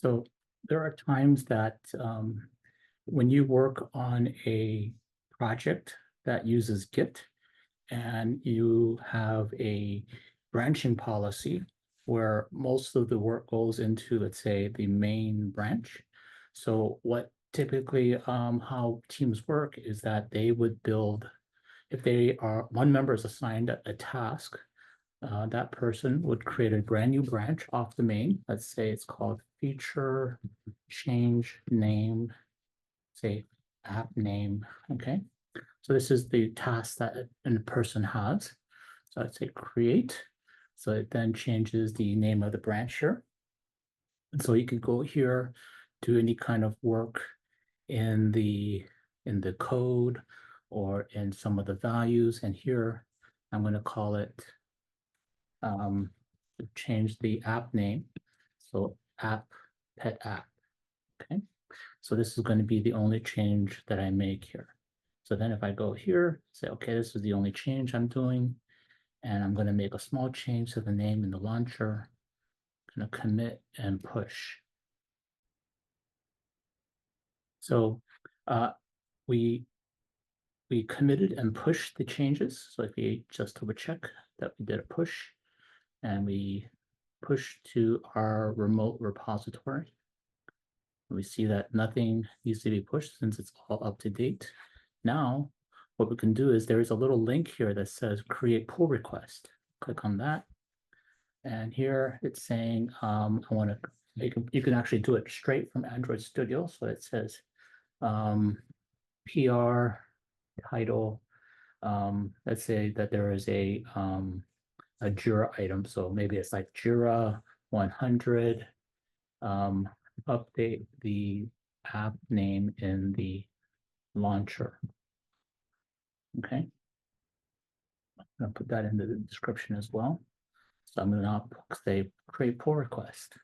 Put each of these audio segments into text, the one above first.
So there are times that when you work on a project that uses Git and you have a branching policy where most of the work goes into, let's say, the main branch. So what typically how teams work is that they would build, if they are one member is assigned a task, that person would create a brand new branch off the main. Let's say it's called feature change name, say app name. Okay. So this is the task that a person has. So I'd say create. So it then changes the name of the branch here. And so you could go here, do any kind of work in the code or in some of the values. And here I'm going to call it change the app name. So app, pet app, okay? So this is going to be the only change that I make here. So then if I go here, say, okay, this is the only change I'm doing, and I'm going to make a small change to the name in the launcher, I'm going to commit and push. So we committed and pushed the changes. So if we just double check that we did a push, and we push to our remote repository. We see that nothing needs to be pushed since it's all up to date. Now, what we can do is there is a little link here that says create pull request. Click on that. And here it's saying, I want to, you can actually do it straight from Android Studio. So it says PR title. Let's say that there is a Jira item. So maybe it's like Jira 100, update the app name in the launcher. Okay. I'm going to put that in the description as well. So I'm going to say create pull request.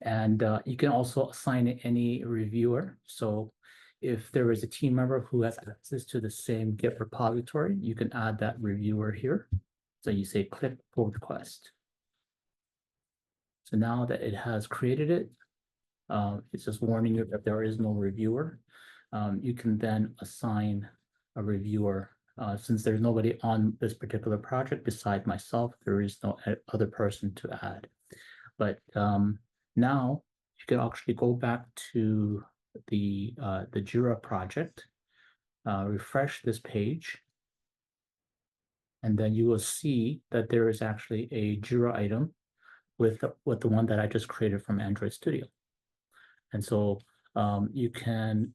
And you can also assign it any reviewer. So if there is a team member who has access to the same Git repository, you can add that reviewer here. So you say click pull request. So now that it has created it, it's just warning you that there is no reviewer. You can then assign a reviewer. Since there's nobody on this particular project beside myself, there is no other person to add. But now you can actually go back to the Jira project, refresh this page, and then you will see that there is actually a Jira item with the one that I just created from Android Studio. And so you can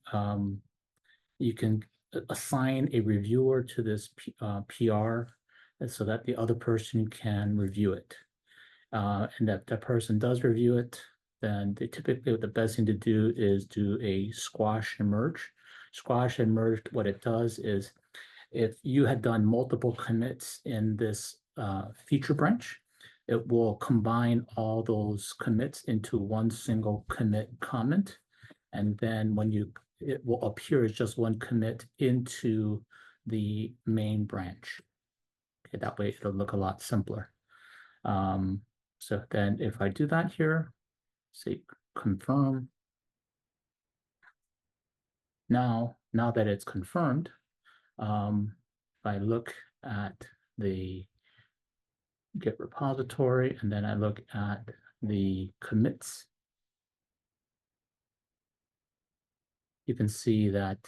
assign a reviewer to this PR so that the other person can review it. And that the person does review it, then typically the best thing to do is do a squash and merge. Squash and merge, what it does is if you had done multiple commits in this feature branch, it will combine all those commits into one single commit comment. And then when it will appear as just one commit into the main branch. Okay, that way it'll look a lot simpler. So then if I do that here, say confirm. Now that it's confirmed, if I look at the Git repository, and then I look at the commits, you can see that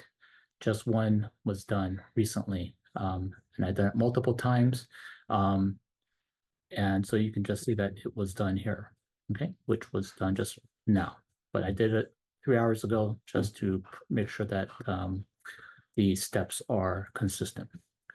just one was done recently. And I've done it multiple times. And so you can just see that it was done here, okay, which was done just now. But I did it 3 hours ago just to make sure that the steps are consistent.